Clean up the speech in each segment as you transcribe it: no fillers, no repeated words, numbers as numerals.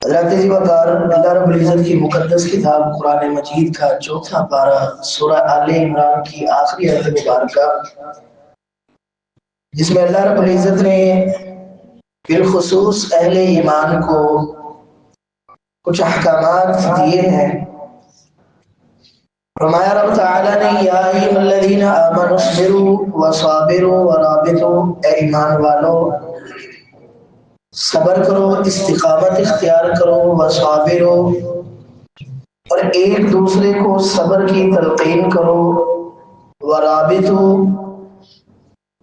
حضرت جی وقار اللہ رب العزت کی مقدس کتاب قرآن مجید کا چوتھا پارہ سورہ آل عمران کی آخری آیت مبارکہ، جس میں اللہ رب العزت نے بالخصوص اہل ایمان کو کچھ احکامات دیے ہیں۔ فرمایا رب تعالیٰ نے یا ایھا الذین آمنوا اصبروا وصابروا ورابطوا، اے ایمان والو صبر کرو، استقامت اختیار کرو، وصابرو اور ایک دوسرے کو صبر کی تلقین کرو، ورابطو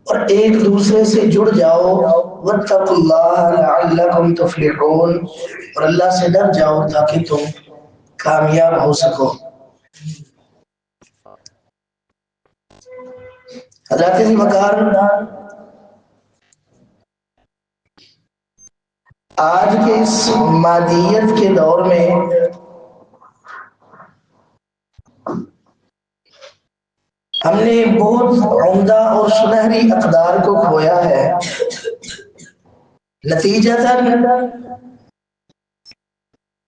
اور ایک دوسرے سے جڑ جاؤ، واتقوا اللہ لعلکم تفلحون اور اللہ سے ڈر جاؤ تاکہ تم کامیاب ہو سکو۔ حضرت جی وقار آج کے اس مادیت کے دور میں ہم نے بہت عمدہ اور سنہری اقدار کو کھویا ہے۔ نتیجتاً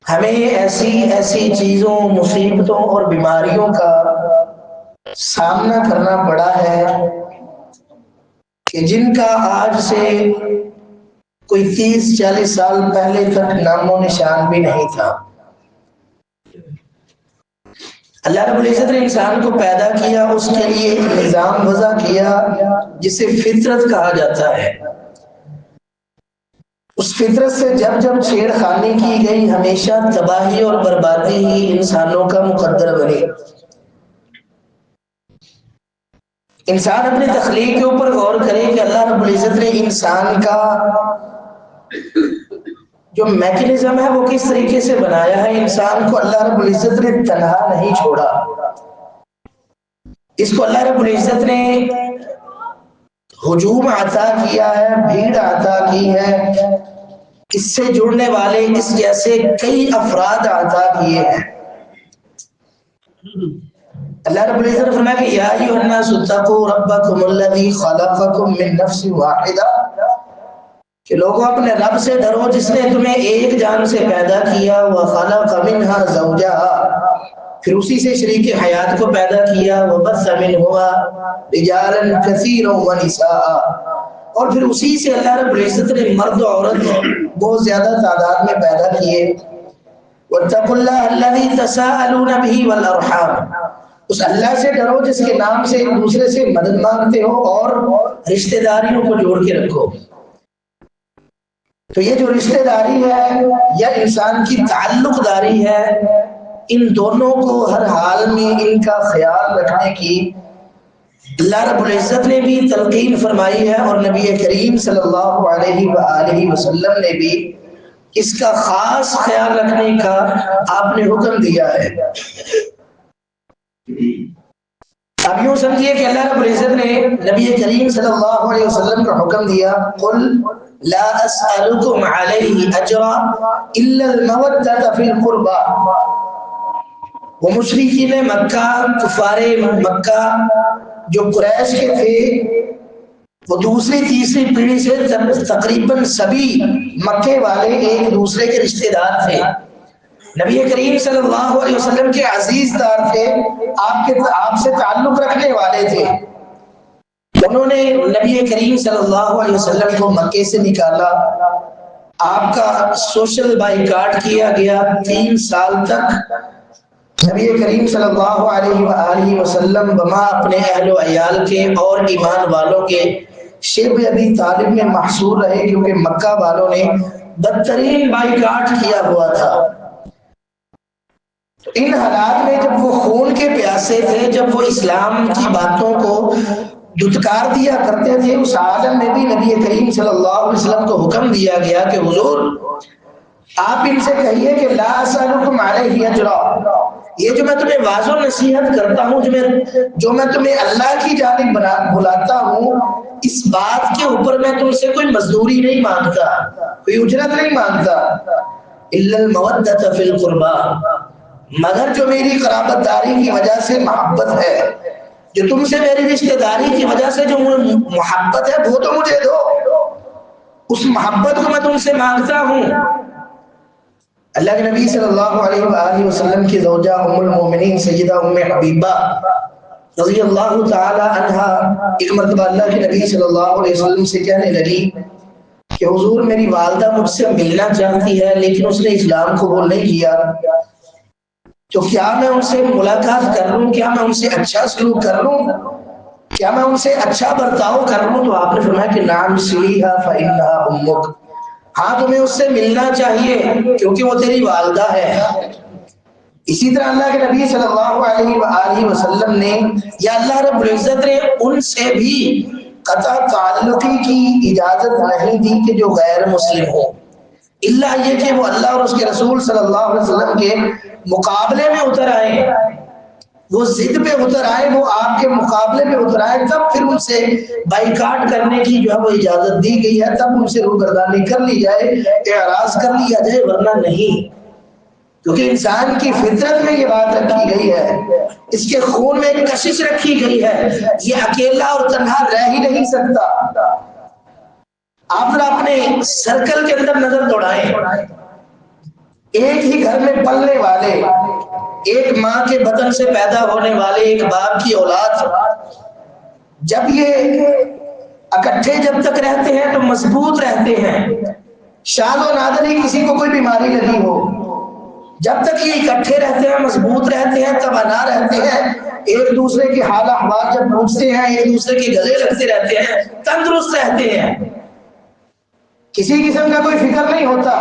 ہمیں ایسی چیزوں، مصیبتوں اور بیماریوں کا سامنا کرنا پڑا ہے کہ جن کا آج سے کوئی 30-40 سال پہلے تک نام و نشان بھی نہیں تھا۔ اللہ رب العزت نے انسان کو پیدا کیا، اس کے لیے ایک نظام وضع کیا جسے فطرت کہا جاتا ہے۔ اس فطرت سے جب جب چھیڑ خانی کی گئی، ہمیشہ تباہی اور بربادی ہی انسانوں کا مقدر بنی۔ انسان اپنی تخلیق کے اوپر غور کرے کہ اللہ رب العزت نے انسان کا جو میکینزم ہے وہ کس طریقے سے بنایا ہے۔ انسان کو اللہ رب العزت نے تنہا نہیں چھوڑا، اس کو اللہ رب العزت نے ہجوم عطا کیا ہے، بھیڑ عطا کی ہے، اس سے جڑنے والے اس جیسے کئی افراد عطا کیے ہیں۔ اللہ رب العزت نے فرمایا کہ یا ایھا الناس اتقوا ربکم الذی خلقکم من نفس واحدہ، کہ لوگوں اپنے رب سے ڈرو جس نے تمہیں ایک جان سے پیدا کیا، وخلق منہا زوجہا پھر اسی سے شریک حیات کو پیدا کیا، وبث منہما رجالا کثیرا ونساء اور پھر اسی سے اللہ رب العزت نے مرد و عورت بہت زیادہ تعداد میں پیدا کیے۔ واتقوا اللہ الذی تساءلون بہ والارحام، اس اللہ سے ڈرو جس کے نام سے ایک دوسرے سے مدد مانگتے ہو اور رشتہ داریوں کو جوڑ کے رکھو۔ تو یہ جو رشتہ داری ہے یا انسان کی تعلق داری ہے، ان دونوں کو ہر حال میں ان کا خیال رکھنے کی اللہ رب العزت نے بھی تلقین فرمائی ہے، اور نبی کریم صلی اللہ علیہ وآلہ وسلم نے بھی اس کا خاص خیال رکھنے کا آپ نے حکم دیا ہے۔ اب یوں سمجھیے کہ اللہ رب العزت نے نبی کریم صلی اللہ علیہ وسلم کا حکم دیا، قل لا اسألکم علیہ اجرا الا المودۃ فی القربى۔ وہ مشرکین مکہ، کفار مکہ جو قریش کے تھے، وہ دوسری تیسری پیڑھی سے تقریباً سبھی مکے والے ایک دوسرے کے رشتہ دار تھے، نبی کریم صلی اللہ علیہ وسلم کے عزیز دار تھے، آپ سے تعلق رکھنے والے تھے۔ انہوں نے نبی کریم صلی اللہ علیہ وسلم کو مکے سے نکالا، آپ کا سوشل بائیکاٹ کیا گیا، 3 سال تک نبی کریم صلی اللہ علیہ وآلہ وسلم وما اپنے اہل و عیال کے اور ایمان والوں کے شیب ابی طالب میں محصور رہے، کیونکہ مکہ والوں نے بدترین بائیکاٹ کیا ہوا تھا۔ ان حالات میں جب وہ خون کے پیاسے تھے، جب وہ اسلام کی باتوں کو دھتکار دیا کرتے تھے، اس عالم میں بھی نبی کریم صلی اللہ علیہ وسلم کو حکم دیا گیا کہ حضور آپ ان سے کہیے کہ لا اسألکم علیہ اجرا، یہ جو میں تمہیں واضح و نصیحت کرتا ہوں، جو میں تمہیں اللہ کی جانب بلاتا ہوں، اس بات کے اوپر میں تم سے کوئی مزدوری نہیں مانگتا، کوئی اجرت نہیں مانگتا، الا المودۃ فی القربى، مگر جو میری قرابت داری کی وجہ سے محبت ہے، جو تم سے میری رشتہ داری کی وجہ سے جو محبت ہے وہ تو مجھے دو، اس محبت کو میں تم سے مانگتا ہوں۔ اللہ کے نبی صلی اللہ علیہ وآلہ وسلم کی زوجہ ام المومنین سیدہ ام حبیبہ رضی اللہ تعالی عنہا ایک مرتبہ اللہ کے نبی صلی اللہ علیہ وسلم سے کہنے لگی کہ حضور میری والدہ مجھ سے ملنا چاہتی ہے لیکن اس نے اسلام قبول نہیں کیا، تو کیا میں ان سے ملاقات کر لوں، کیا میں ان سے اچھا سلوک کر لوں، کیا میں ان سے اچھا برتاؤ کر لوں؟ تو آپ نے فرمایا کہ نعم سلیھا فإنھا امک، ہاں تمہیں اس سے ملنا چاہیے کیونکہ وہ تیری والدہ ہے۔ اسی طرح اللہ کے نبی صلی اللہ علیہ وآلہ وسلم نے یا اللہ رب العزت نے ان سے بھی قطع تعلقی کی اجازت نہیں دی کہ جو غیر مسلم ہو، اللہ یہ کہ وہ اللہ اور اس کے رسول صلی اللہ علیہ وسلم کے مقابلے میں اتر آئے، وہ ضد پہ اتر آئے، وہ آپ کے مقابلے پہ اتر آئے، تب پھر ان سے بائیکاٹ کرنے کی جو ہے وہ اجازت دی گئی ہے، تب ان سے روگردانی کر لی جائے، اعراض کر لیا جائے، ورنہ نہیں، کیونکہ انسان کی فطرت میں یہ بات رکھی گئی ہے، اس کے خون میں ایک کشش رکھی گئی ہے، یہ اکیلا اور تنہا رہ ہی نہیں سکتا۔ آپ ذرا اپنے سرکل کے اندر نظر دوڑائیں، ایک ہی گھر میں پلنے والے، ایک ماں کے بطن سے پیدا ہونے والے ایک باپ کی اولاد، جب یہ اکٹھے جب تک رہتے ہیں تو مضبوط رہتے ہیں، شاد و نادر ہی کسی کو کوئی بیماری لگی ہو، جب تک یہ اکٹھے رہتے ہیں مضبوط رہتے ہیں توانا رہتے ہیں، ایک دوسرے کے حال احوال جب پوچھتے ہیں ایک دوسرے کے گلے لگتے رہتے ہیں، تندرست رہتے ہیں، کسی قسم کا کوئی فکر نہیں ہوتا۔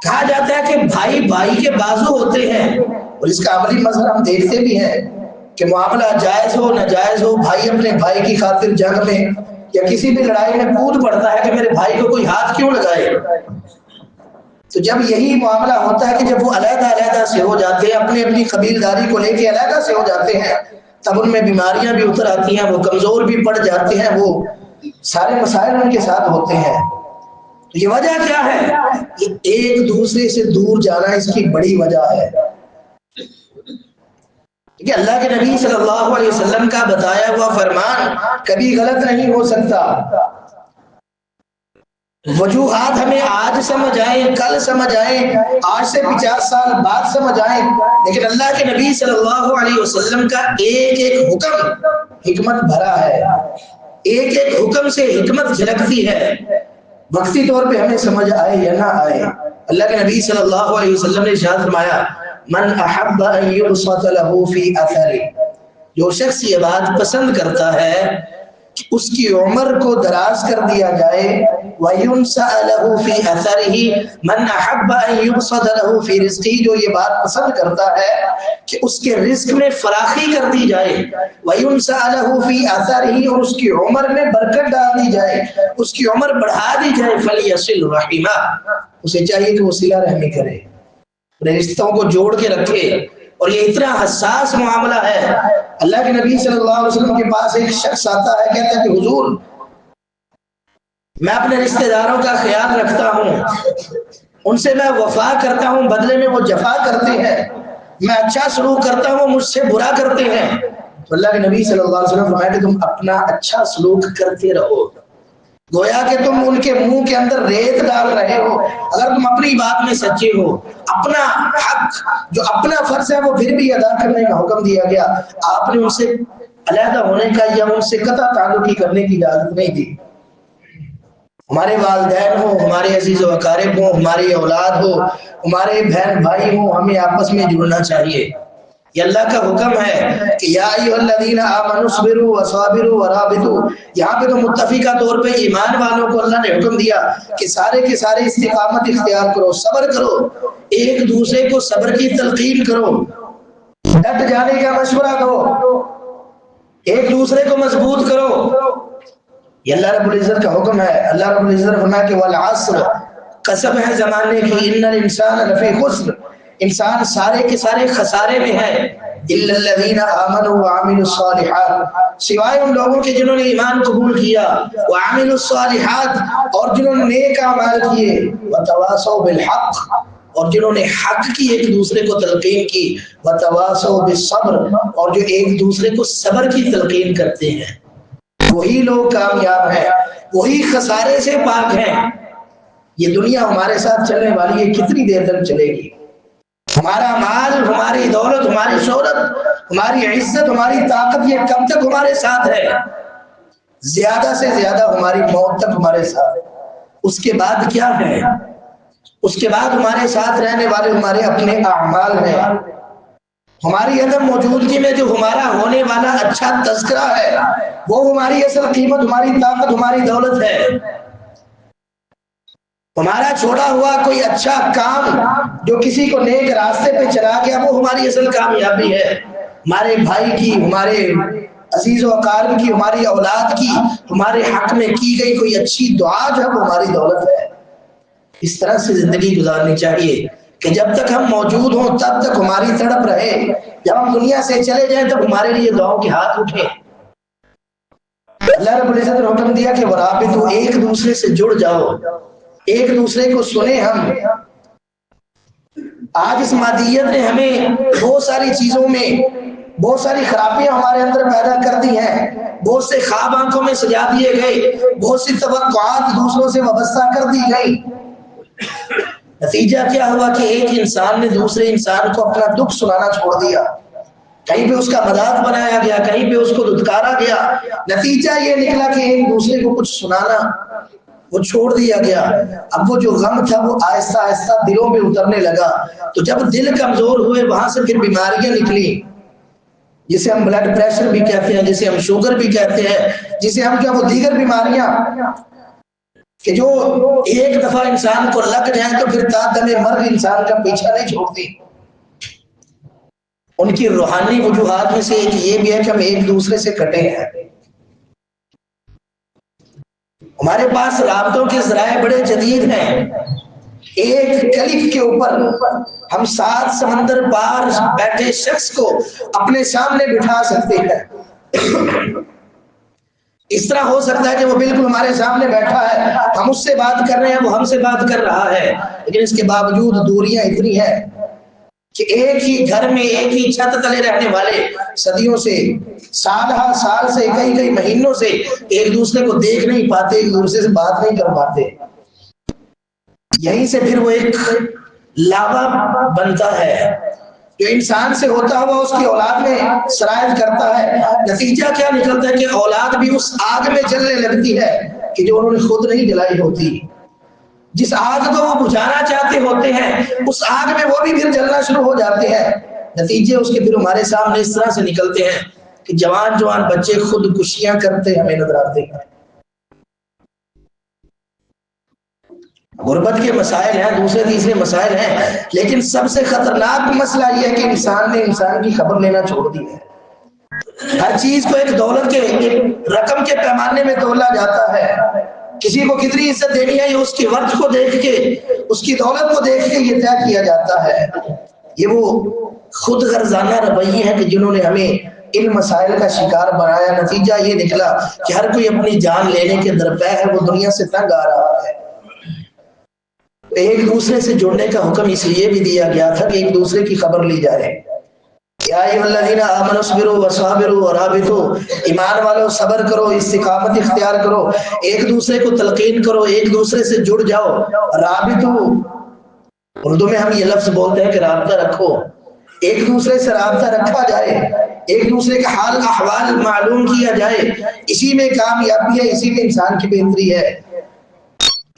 کہا جاتا ہے کہ بھائی بھائی کے بازو ہوتے ہیں، اور اس کا عملی مظہر ہم دیکھتے بھی ہیں کہ معاملہ جائز ہو ناجائز ہو، بھائی اپنے بھائی کی خاطر جنگ میں یا کسی بھی لڑائی میں کود پڑتا ہے کہ میرے بھائی کو کوئی ہاتھ کیوں لگائے۔ تو جب یہی معاملہ ہوتا ہے کہ جب وہ علیحدہ علیحدہ سے ہو جاتے ہیں، اپنی اپنی قبیلداری کو لے کے علیحدہ سے ہو جاتے ہیں، تب ان میں بیماریاں بھی اتر آتی ہیں، وہ کمزور بھی پڑ جاتے ہیں، وہ سارے مسائل ان کے ساتھ ہوتے ہیں۔ تو یہ وجہ کیا ہے؟ یہ ایک دوسرے سے دور جانا اس کی بڑی وجہ ہے، کہ اللہ کے نبی صلی اللہ علیہ وسلم کا بتایا ہوا فرمان کبھی غلط نہیں ہو سکتا۔ وجوہات ہمیں آج سمجھ آئیں، کل سمجھ آئیں، آج سے 50 سال بعد سمجھ آئیں، لیکن اللہ کے نبی صلی اللہ علیہ وسلم کا ایک ایک حکم حکمت بھرا ہے، ایک ایک حکم سے حکمت جھلکتی ہے، وقتی طور پہ ہمیں سمجھ آئے یا نہ آئے۔ اللہ کے نبی صلی اللہ علیہ وسلم نے ارشاد فرمایا من احب ان یبسط له فی اثره، جو شخص یہ بات پسند کرتا ہے کہ اس کی عمر کو دراز کر دیا جائے، وَيُنْسَأَ لَهُ فِي أَثَرِهِ مَنْ أَحَبَّ أَنْ يُبْسَطَ لَهُ فِي رِزْقِهِ، جو یہ بات پسند کرتا ہے کہ اس کے رزق میں فراخی کر دی جائے، وَيُنْسَأَ لَهُ فِي أَثَرِهِ، اور اس کی عمر میں برکت ڈال دی جائے، اس کی عمر بڑھا دی جائے، فَلْيَصِلْ رَحِمَهُ، اسے چاہیے کہ وہ صلہ رحمی کرے، اپنے رشتوں کو جوڑ کے رکھے، اور یہ اتنا حساس معاملہ ہے۔ اللہ کے نبی صلی اللہ علیہ وسلم کے پاس ایک شخص آتا ہے، کہتا ہے کہ حضور میں اپنے رشتہ داروں کا خیال رکھتا ہوں، ان سے میں وفا کرتا ہوں، بدلے میں وہ جفا کرتے ہیں، میں اچھا سلوک کرتا ہوں، مجھ سے برا کرتے ہیں۔ تو اللہ کے نبی صلی اللہ علیہ وسلم فرمایا کہ تم اپنا اچھا سلوک کرتے رہو، گویا کہ تم ان کے منہ کے اندر ریت ڈال رہے ہو۔ اگر تم اپنی بات میں سچے ہو، اپنا حق جو اپنا فرض ہے وہ پھر بھی ادا کرنے کا حکم دیا گیا، آپ نے ان سے علیحدہ ہونے کا یا ان سے قطع تعلقی کرنے کی اجازت نہیں دی۔ ہمارے والدین ہو، ہمارے عزیز و اقارب ہو، ہماری اولاد ہو، ہمارے بہن بھائی ہو، ہمیں آپس میں جڑنا چاہیے۔ یہ اللہ کا حکم ہے کہ یا ایھا الذین آمنوا اصبروا وصابروا ورابطوا، یہاں پہ تو متفقہ طور پہ ایمان والوں کو اللہ نے حکم دیا کہ سارے کے سارے استقامت اختیار کرو، صبر کرو، ایک دوسرے کو صبر کی تلقین کرو، ڈٹ جانے کا مشورہ دو، ایک دوسرے کو مضبوط کرو۔ یہ اللہ رب العزت کا حکم ہے۔ اللہ رب العزت نے فرمایا کہ والعصر، قسم ہے زمانے کی، ان الانسان لفی خسر، انسان سارے کے سارے خسارے میں ہے، الا الذین آمنوا وعملوا الصالحات، سوائے ان لوگوں کے جنہوں نے ایمان قبول کیا، وعملوا الصالحات، اور جنہوں نے نیک اعمال کیے، وتواصوا بالحق، اور جنہوں نے حق کی ایک دوسرے کو تلقین کی، وتواصوا بالصبر، اور جو ایک دوسرے کو صبر کی تلقین کرتے ہیں، وہی لوگ کامیاب ہیں، وہی خسارے سے پاک ہیں۔ یہ دنیا ہمارے ساتھ چلنے والی ہے، کتنی دیر تک چلے گی؟ ہمارا مال، ہماری دولت، ہماری شہرت، ہماری عزت، ہماری طاقت، یہ کب تک ہمارے ساتھ ہے؟ زیادہ سے زیادہ ہماری موت تک ہمارے ساتھ. اس کے بعد کیا ہے؟ اس کے بعد ہمارے ساتھ رہنے والے ہمارے اپنے اعمال ہیں. ہماری عدم موجودگی میں جو ہمارا ہونے والا اچھا تذکرہ ہے وہ ہماری اصل قیمت، ہماری طاقت، ہماری دولت ہے. ہمارا چھوڑا ہوا کوئی اچھا کام جو کسی کو نیک راستے پہ چلا گیا وہ ہماری اصل کامیابی ہے. ہمارے بھائی کی، ہمارے عزیز و اقارب کی، ہماری اولاد کی ہمارے حق میں کی گئی کوئی اچھی دعا جو ہے وہ ہماری دولت ہے. اس طرح سے زندگی گزارنی چاہیے کہ جب تک ہم موجود ہوں تب تک ہماری تڑپ رہے، جب ہم دنیا سے چلے جائیں تب ہمارے لیے دعاؤں کے ہاتھ اٹھے. اللہ رب العزت نے حکم دیا کہ ورابطو، ایک دوسرے سے جڑ جاؤ، ایک دوسرے کو سنیں. ہم آج اس مادیت نے ہمیں بہت ساری چیزوں میں بہت ساری خرابیاں ہمارے اندر پیدا کر دی ہیں، بہت سے خواب آنکھوں میں سجا دیے گئے، بہت سی توقعات دوسروں سے وابستہ کر دی گئی. نتیجہ کیا ہوا کہ ایک انسان نے دوسرے انسان کو اپنا دکھ سنانا چھوڑ دیا، کہیں پہ اس کا مذاق بنایا گیا، کہیں پہ اس کو دھتکارا گیا. نتیجہ یہ نکلا کہ ایک دوسرے کو کچھ سنانا وہ چھوڑ دیا گیا. اب وہ جو غم تھا وہ آہستہ آہستہ دلوں میں اترنے لگا. تو جب دل کمزور ہوئے وہاں سے پھر بیماریاں نکلی، جسے ہم بلڈ پریشر بھی کہتے ہیں، جسے ہم شوگر بھی کہتے ہیں، جسے ہم کیا وہ دیگر بیماریاں کہ جو ایک دفعہ انسان کو لگ جائیں تو پھر تا دم مرگ انسان کا پیچھا نہیں چھوڑتی. ان کی روحانی وجوہات میں سے ایک یہ بھی ہے کہ ہم ایک دوسرے سے کٹے ہیں. ہمارے پاس رابطوں کے ذرائع بڑے جدید ہیں. ایک کلک کے اوپر ہم 7 سمندر پار بیٹھے شخص کو اپنے سامنے بٹھا سکتے ہیں. اس طرح ہو سکتا ہے کہ وہ بالکل ہمارے سامنے بیٹھا ہے، ہم اس سے بات کر رہے ہیں، وہ ہم سے بات کر رہا ہے، لیکن اس کے باوجود دوریاں اتنی ہیں کہ ایک ہی گھر میں ایک ہی چھت تلے رہنے والے صدیوں سے، سال ہر سال سے، کئی کئی مہینوں سے ایک دوسرے کو دیکھ نہیں پاتے، ایک دوسرے سے بات نہیں کر پاتے. یہیں سے پھر وہ ایک لاوا بنتا ہے جو انسان سے ہوتا ہوا اس کی اولاد میں سرایت کرتا ہے. نتیجہ کیا نکلتا ہے کہ اولاد بھی اس آگ میں جلنے لگتی ہے کہ جو انہوں نے خود نہیں جلائی ہوتی. جس آگ کو وہ بجھانا چاہتے ہوتے ہیں اس آگ میں وہ بھی پھر جلنا شروع ہو جاتے ہیں. نتیجے اس کے پھر ہمارے سامنے اس طرح سے نکلتے ہیں کہ جوان جوان بچے خودکشیاں کرتے ہمیں نظر آتے ہیں. غربت کے مسائل ہیں، دوسرے تیسرے مسائل ہیں، لیکن سب سے خطرناک مسئلہ یہ ہے کہ انسان نے انسان کی خبر لینا چھوڑ دی ہے. ہر چیز کو ایک دولت کے، ایک رقم کے پیمانے میں تولا جاتا ہے. کسی کو کتنی عزت دینی ہے یہ اس کی ورث کو دیکھ کے، اس کی دولت کو دیکھ کے یہ طے کیا جاتا ہے. یہ وہ خود غرضانہ رویے ہیں کہ جنہوں نے ہمیں ان مسائل کا شکار بنایا. نتیجہ یہ نکلا کہ ہر کوئی اپنی جان لینے کے درپے ہے، وہ دنیا سے تنگ آ رہا ہے. ایک دوسرے سے جڑنے کا حکم اس لیے بھی دیا گیا تھا کہ ایک دوسرے کی خبر لی جائے. یا ایھا الذین آمنوا اصبروا وصابروا ورابطوا، ایمان والو صبر کرو، استقامت اختیار کرو، ایک دوسرے کو تلقین کرو، ایک دوسرے سے جڑ جاؤ. رابطوا، اردو میں ہم یہ لفظ بولتے ہیں کہ رابطہ رکھو، ایک دوسرے سے رابطہ رکھا جائے، ایک دوسرے کا حال احوال معلوم کیا جائے. اسی میں کامیابی ہے، اسی میں انسان کی بہتری ہے.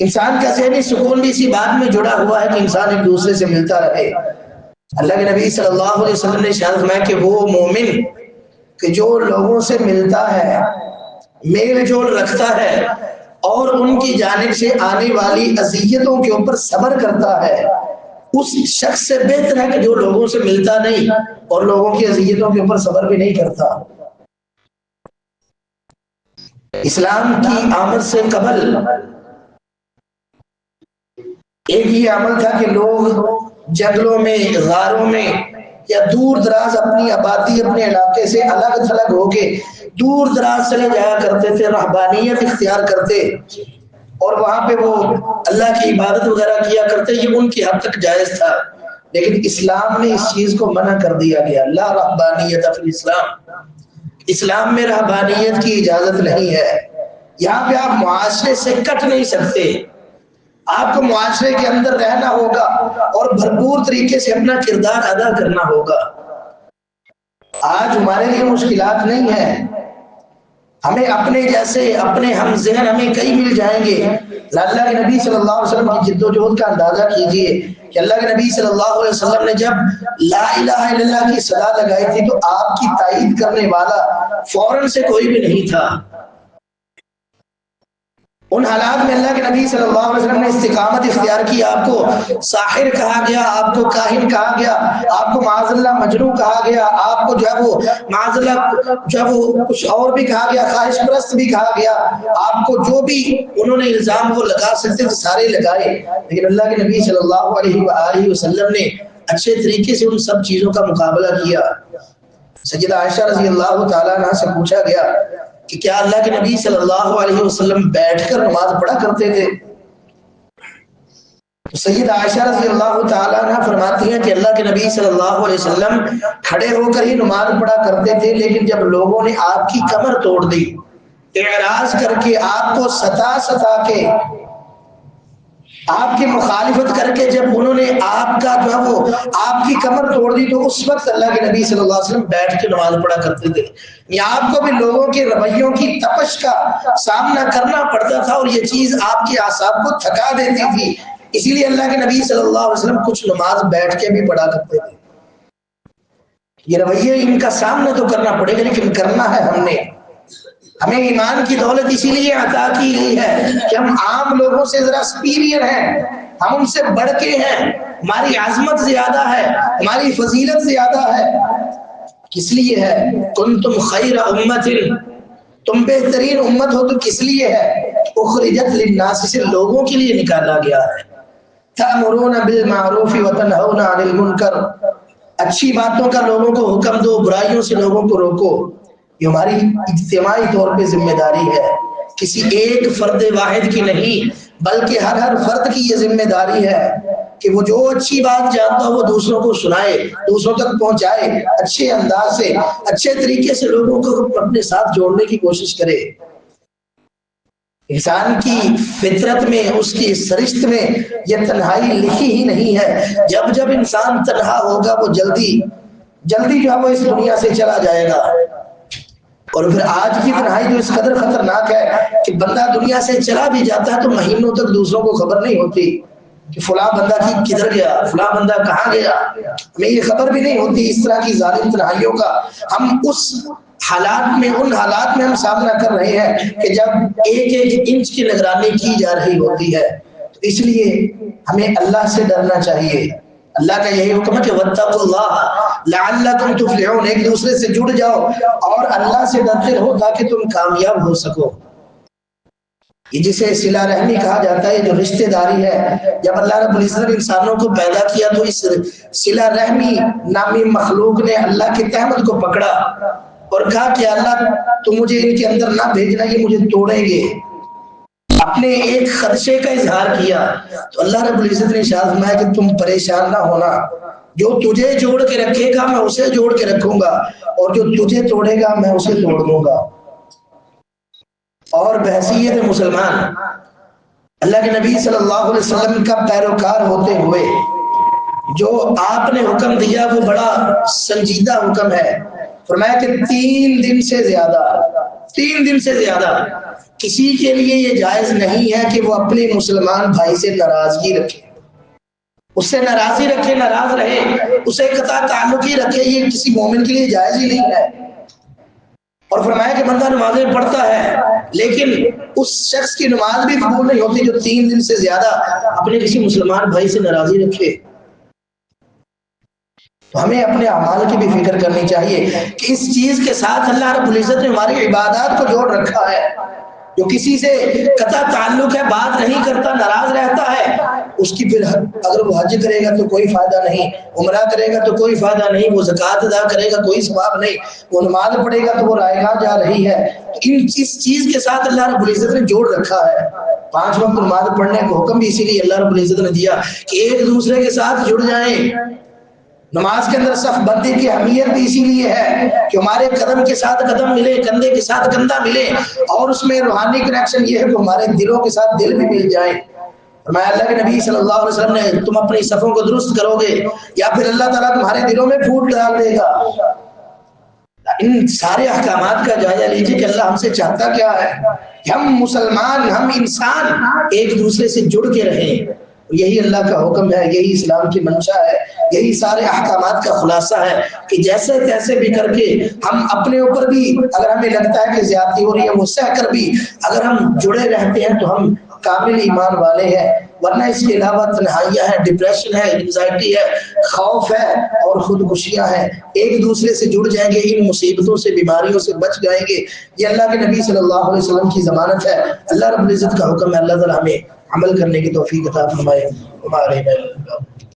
انسان کا ذہنی سکون بھی اسی بات میں جڑا ہوا ہے کہ انسان ایک دوسرے سے ملتا رہے. اللہ کے نبی صلی اللہ علیہ وسلم نے ارشاد فرمایا کہ وہ مومن کہ جو لوگوں سے ملتا ہے، میل جول رکھتا ہے اور ان کی جانب سے آنے والی اذیتوں کے اوپر صبر کرتا ہے، اس شخص سے بہتر ہے کہ جو لوگوں سے ملتا نہیں اور لوگوں کی اذیتوں کے اوپر صبر بھی نہیں کرتا. اسلام کی آمد سے قبل ایک یہ عمل تھا کہ لوگ جنگلوں میں، غاروں میں یا دور دراز اپنی آبادی، اپنے علاقے سے الگ تھلگ ہو کے دور دراز چلے جایا کرتے تھے، رہبانیت اختیار کرتے اور وہاں پہ وہ اللہ کی عبادت وغیرہ کیا کرتے. یہ ان کی حد تک جائز تھا، لیکن اسلام میں اس چیز کو منع کر دیا گیا. لا رہبانیت فی الاسلام، اسلام میں رہبانیت کی اجازت نہیں ہے. یہاں پہ آپ معاشرے سے کٹ نہیں سکتے، آپ کو معاشرے کے اندر رہنا ہوگا اور بھرپور طریقے سے اپنا کردار ادا کرنا ہوگا۔ آج ہمارے لیے مشکلات نہیں ہیں، ہمیں اپنے جیسے اپنے ہم ذہن ہمیں کئی مل جائیں گے۔ اللہ کے نبی صلی اللہ علیہ وسلم کی جد و جہد کا اندازہ کیجئے کہ اللہ کے نبی صلی اللہ علیہ وسلم نے جب لا الہ الا اللہ کی صدا لگائی تھی تو آپ کی تائید کرنے والا فوراً سے کوئی بھی نہیں تھا۔ ان حالات میں اللہ کے نبی صلی اللہ علیہ وسلم نے استقامت اختیار کی، آپ کو ساحر کہا گیا، آپ کو کاہن کہا گیا، آپ کو معاذ اللہ مجنون کہا گیا، آپ کو جو ہے وہ معاذ اللہ جو ہے وہ کچھ اور بھی کہا گیا، خواہش پرست بھی کہا گیا، آپ کو جو بھی انہوں نے الزام وہ لگا سکتے تھے سارے لگائے، لیکن اللہ کے نبی صلی اللہ علیہ وآلہ وسلم نے اچھے طریقے سے ان سب چیزوں کا مقابلہ کیا۔ سیدہ عائشہ رضی اللہ تعالیٰ عنہ سے پوچھا گیا کہ کیا اللہ کے نبی صلی اللہ علیہ وسلم بیٹھ کر نماز پڑھا کرتے تھے؟ تو سیدہ عائشہ رضی اللہ تعالیٰ عنہ فرماتی ہیں کہ اللہ کے نبی صلی اللہ علیہ وسلم کھڑے ہو کر ہی نماز پڑھا کرتے تھے، لیکن جب لوگوں نے آپ کی کمر توڑ دی، اعراض کر کے آپ کو ستا کے آپ کی مخالفت کر کے جب انہوں نے آپ کا جو ہے وہ آپ کی کمر توڑ دی، تو اس وقت اللہ کے نبی صلی اللہ علیہ وسلم بیٹھ کے نماز پڑھا کرتے تھے۔ یا آپ کو بھی لوگوں کے رویوں کی تپش کا سامنا کرنا پڑتا تھا اور یہ چیز آپ کے اعصاب کو تھکا دیتی تھی، اسی لیے اللہ کے نبی صلی اللہ علیہ وسلم کچھ نماز بیٹھ کے بھی پڑھا کرتے تھے۔ یہ رویے ان کا سامنا تو کرنا پڑے گا، لیکن کرنا ہے ہم نے۔ ہمیں ایمان کی دولت اسی لیے عطا کی گئی ہے کہ ہم عام لوگوں سے ذرا سپیریئر ہیں، ہم ان سے بڑھ کے ہیں، ہماری عظمت زیادہ ہے، ہماری فضیلت زیادہ ہے۔ کس لیے ہے؟ کنتم خیر امت، تم بہترین امت ہو، تو کس لیے ہے؟ اخرجت للناس، سے لوگوں کے لیے نکالا گیا ہے۔ تأمرون بالمعروف وتنہون عن المنکر، اچھی باتوں کا لوگوں کو حکم دو، برائیوں سے لوگوں کو روکو۔ یہ ہماری اجتماعی طور پہ ذمہ داری ہے، کسی ایک فرد واحد کی نہیں، بلکہ ہر فرد کی یہ ذمہ داری ہے کہ وہ جو اچھی بات جانتا ہو وہ دوسروں کو سنائے، دوسروں تک پہنچائے، اچھے انداز سے اچھے طریقے سے لوگوں کو اپنے ساتھ جوڑنے کی کوشش کرے۔ انسان کی فطرت میں، اس کی سرشت میں یہ تنہائی لکھی ہی نہیں ہے۔ جب انسان تنہا ہوگا وہ جلدی جو ہے وہ اس دنیا سے چلا جائے گا۔ اور پھر آج کی تنہائی جو اس قدر خطرناک ہے کہ بندہ دنیا سے چلا بھی جاتا ہے تو مہینوں تک دوسروں کو خبر نہیں ہوتی کہ فلاں بندہ کدھر گیا، فلاں بندہ کہاں گیا، ہمیں یہ خبر بھی نہیں ہوتی۔ اس طرح کی ظالم تنہائیوں کا ہم ان حالات میں ہم سامنا کر رہے ہیں کہ جب ایک انچ کی نگرانی کی جا رہی ہوتی ہے۔ تو اس لیے ہمیں اللہ سے ڈرنا چاہیے۔ اللہ کا یہی حکم ہے کہ واتقوا اللہ لعلکم تفلحون، ایک دوسرے سے جڑ جاؤ اور اللہ سے ڈرتے رہو تاکہ تم کامیاب ہو سکو۔ یہ جسے صلہ رحمی کہا جاتا ہے، جو رشتہ داری ہے، جب اللہ رب العزت نے انسانوں کو پیدا کیا تو اس صلہ رحمی نامی مخلوق نے اللہ کے تہمت کو پکڑا اور کہا کہ اللہ تو مجھے ان کے اندر نہ بھیجنا، یہ مجھے توڑیں گے۔ اپنے ایک خدشے کا اظہار کیا تو اللہ رب العزت نے ارشاد فرمایا کہ تم پریشان نہ ہونا، جو تجھے جوڑ کے رکھے گا میں اسے جوڑ کے رکھوں گا، اور جو تجھے توڑے گا میں اسے توڑ دوں گا۔ اور بحیثیت مسلمان اللہ کے نبی صلی اللہ علیہ وسلم کا پیروکار ہوتے ہوئے جو آپ نے حکم دیا وہ بڑا سنجیدہ حکم ہے۔ فرمایا کہ 3 دن سے زیادہ کسی کے لیے یہ جائز نہیں ہے کہ وہ اپنے مسلمان بھائی سے ناراضگی رکھے، اس سے ناراضی رکھے، ناراض رہے، اسے قطع تعلقی رکھے، یہ کسی مومن کے لیے جائز ہی نہیں ہے۔ اور فرمایا کہ بندہ نمازیں پڑھتا ہے لیکن اس شخص کی نماز بھی قبول نہیں ہوتی جو 3 دن سے زیادہ اپنے کسی مسلمان بھائی سے ناراضی رکھے۔ تو ہمیں اپنے اعمال کی بھی فکر کرنی چاہیے کہ اس چیز کے ساتھ اللہ رب العزت نے ہماری عبادات کو جوڑ رکھا ہے۔ جو کسی سے قطع تعلق ہے، بات نہیں کرتا، ناراض رہتا ہے، اس کی پھر اگر وہ حج کرے گا تو کوئی فائدہ نہیں، عمرہ کرے گا تو کوئی فائدہ نہیں، وہ زکوٰۃ ادا کرے گا کوئی ثواب نہیں، وہ نماز پڑھے گا تو وہ رائیگاہ جا رہی ہے۔ اس چیز کے ساتھ اللہ رب العزت نے جوڑ رکھا ہے۔ 5 وقت نماز پڑھنے کا حکم بھی اسی لیے اللہ رب العزت نے دیا کہ ایک دوسرے کے ساتھ جڑ جائیں۔ نماز کے اندر صف بندی کی اہمیت بھی اسی لیے ہے کہ ہمارے قدم کے ساتھ قدم ملے، کندھے کے ساتھ کندھا ملے، اور اس میں روحانی کنیکشن یہ ہے کہ ہمارے دلوں کے ساتھ دل بھی مل جائیں۔ فرمایا اللہ کے نبی صلی اللہ علیہ وسلم نے تم اپنی صفوں کو درست کرو گے یا پھر اللہ تعالیٰ تمہارے دلوں میں پھوٹ ڈال دے گا۔ ان سارے احکامات کا جائزہ لیجیے کہ اللہ ہم سے چاہتا کیا ہے کہ ہم مسلمان، ہم انسان ایک دوسرے سے جڑ کے رہیں۔ یہی اللہ کا حکم ہے، یہی اسلام کی منشا ہے، یہی سارے احکامات کا خلاصہ ہے کہ جیسے تیسے بھی کر کے ہم اپنے اوپر بھی اگر ہمیں لگتا ہے کہ زیادتی ہو رہی ہے وہ سہ کر بھی اگر ہم جڑے رہتے ہیں تو ہم کامل ایمان والے ہیں، ورنہ اس کے علاوہ تنہائیاں ہیں، ڈپریشن ہے، انزائٹی ہے، خوف ہے اور خودکشیاں ہیں۔ ایک دوسرے سے جڑ جائیں گے، ان مصیبتوں سے بیماریوں سے بچ جائیں گے۔ یہ اللہ کے نبی صلی اللہ علیہ وسلم کی ضمانت ہے، اللہ رب العزت کا حکم ہے۔ اللہ تعالیٰ ہمیں عمل کرنے کی توفیق عطا فرمائے۔ ہمارے